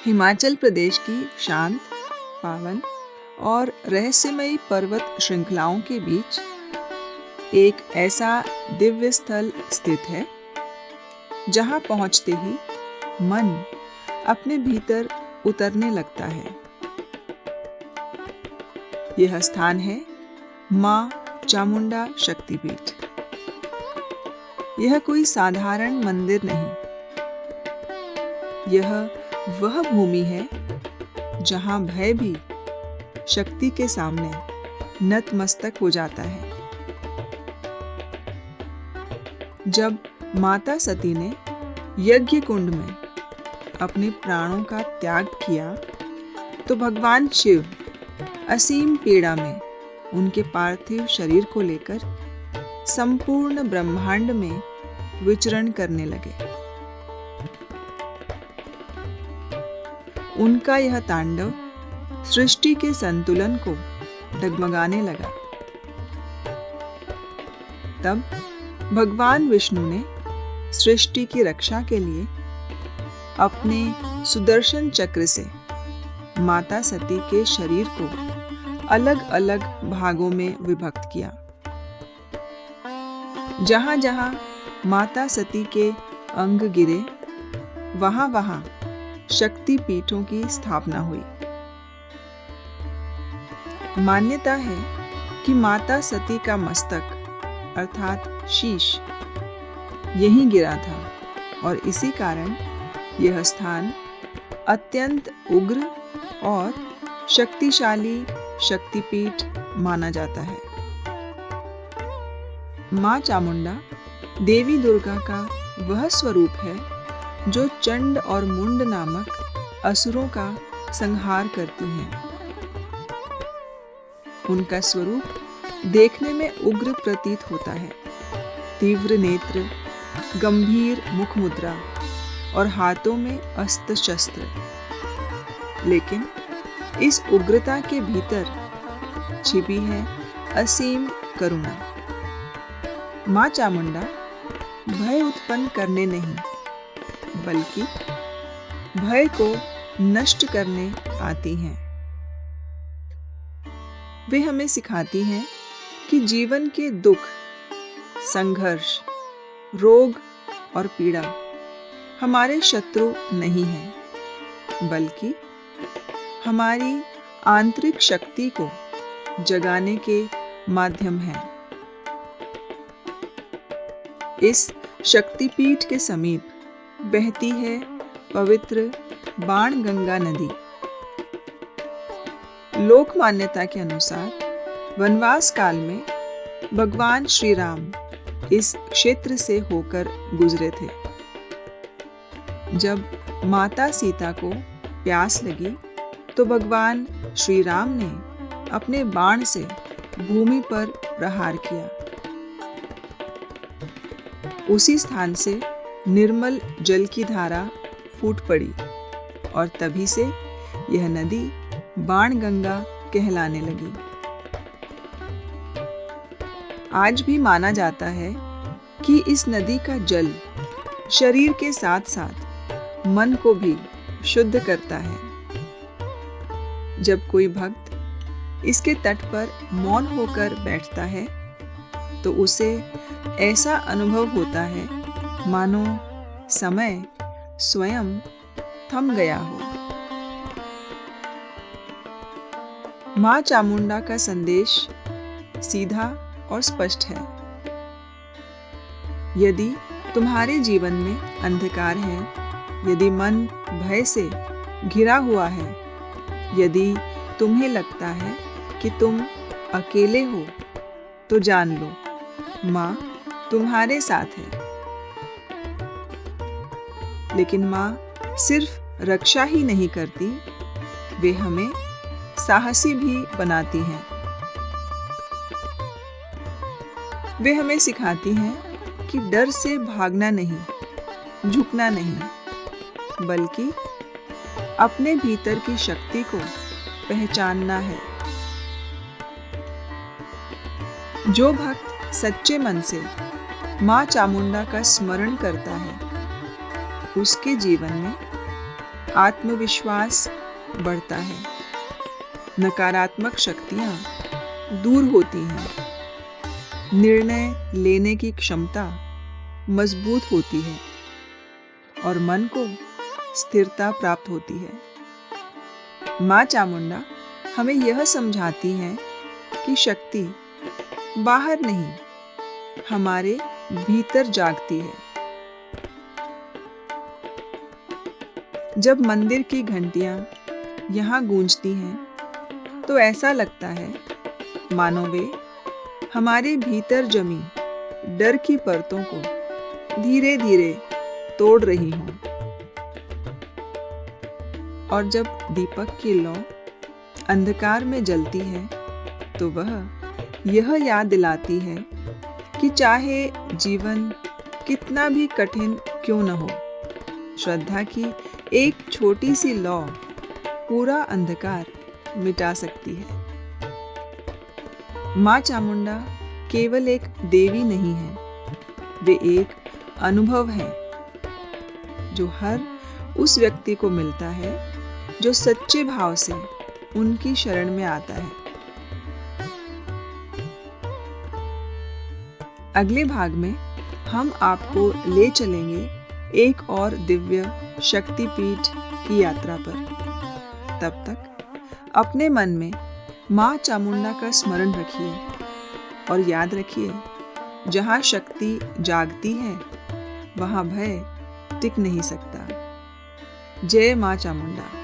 हिमाचल प्रदेश की शांत, पावन और रहस्यमयी पर्वत श्रृंखलाओं के बीच एक ऐसा दिव्य स्थल स्थित है जहां पहुंचते ही मन अपने भीतर उतरने लगता है। यह स्थान है मां चामुंडा शक्तिपीठ। यह कोई साधारण मंदिर नहीं, यह वह भूमि है जहां भय भी शक्ति के सामने नतमस्तक हो जाता है। जब माता सती ने यज्ञ कुंड में अपने प्राणों का त्याग किया तो भगवान शिव असीम पीड़ा में उनके पार्थिव शरीर को लेकर संपूर्ण ब्रह्मांड में विचरण करने लगे। उनका यह तांडव सृष्टि के संतुलन को डगमगाने लगा। तब भगवान विष्णु ने सृष्टि की रक्षा के लिए अपने सुदर्शन चक्र से माता सती के शरीर को अलग अलग भागों में विभक्त किया। जहां जहां माता सती के अंग गिरे, वहां वहां शक्ति पीठों की स्थापना हुई। मान्यता है कि माता सती का मस्तक अर्थात शीश यहीं गिरा था और इसी कारण यह स्थान अत्यंत उग्र और शक्तिशाली शक्तिपीठ माना जाता है। मां चामुंडा देवी दुर्गा का वह स्वरूप है जो चंड और मुंड नामक असुरों का संहार करती हैं। उनका स्वरूप देखने में उग्र प्रतीत होता है। तीव्र नेत्र, गंभीर मुख मुद्रा और हाथों में अस्त्र शस्त्र। लेकिन इस उग्रता के भीतर छिपी है असीम करुणा। मां चामुंडा भय उत्पन्न करने नहीं, बल्कि भय को नष्ट करने आती हैं। वे हमें सिखाती हैं कि जीवन के दुख, संघर्ष, रोग और पीड़ा हमारे शत्रु नहीं हैं, बल्कि हमारी आंतरिक शक्ति को जगाने के माध्यम हैं। इस शक्तिपीठ के समीप बहती है पवित्र बाणगंगा नदी। लोक मान्यता के अनुसार वनवास काल में भगवान श्री राम इस क्षेत्र से होकर गुजरे थे। जब माता सीता को प्यास लगी तो भगवान श्री राम ने अपने बाण से भूमि पर प्रहार किया। उसी स्थान से निर्मल जल की धारा फूट पड़ी और तभी से यह नदी बाणगंगा कहलाने लगी। आज भी माना जाता है कि इस नदी का जल शरीर के साथ साथ मन को भी शुद्ध करता है। जब कोई भक्त इसके तट पर मौन होकर बैठता है तो उसे ऐसा अनुभव होता है मानो समय स्वयं थम गया हो। मां चामुंडा का संदेश सीधा और स्पष्ट है। यदि तुम्हारे जीवन में अंधकार है, यदि मन भय से घिरा हुआ है, यदि तुम्हें लगता है कि तुम अकेले हो, तो जान लो मां तुम्हारे साथ है। लेकिन मां सिर्फ रक्षा ही नहीं करती, वे हमें साहसी भी बनाती हैं। वे हमें सिखाती हैं कि डर से भागना नहीं, झुकना नहीं, बल्कि अपने भीतर की शक्ति को पहचानना है। जो भक्त सच्चे मन से मां चामुंडा का स्मरण करता है, उसके जीवन में आत्मविश्वास बढ़ता है, नकारात्मक शक्तियाँ दूर होती हैं, निर्णय लेने की क्षमता मजबूत होती है और मन को स्थिरता प्राप्त होती है। माँ चामुंडा हमें यह समझाती है कि शक्ति बाहर नहीं, हमारे भीतर जागती है। जब मंदिर की घंटियां यहाँ गूंजती हैं, तो ऐसा लगता है मानो वे हमारे भीतर जमी डर की परतों को धीरे धीरे तोड़ रही हों। और जब दीपक की लौ अंधकार में जलती है, तो वह यह याद दिलाती है कि चाहे जीवन कितना भी कठिन क्यों न हो, श्रद्धा की एक छोटी सी लौ पूरा अंधकार मिटा सकती है। माँ चामुंडा केवल एक देवी नहीं है, वे एक अनुभव है जो हर उस व्यक्ति को मिलता है जो सच्चे भाव से उनकी शरण में आता है। अगले भाग में हम आपको ले चलेंगे एक और दिव्य शक्तिपीठ की यात्रा पर। तब तक अपने मन में माँ चामुंडा का स्मरण रखिए और याद रखिए, जहाँ शक्ति जागती है वहाँ भय टिक नहीं सकता। जय माँ चामुंडा।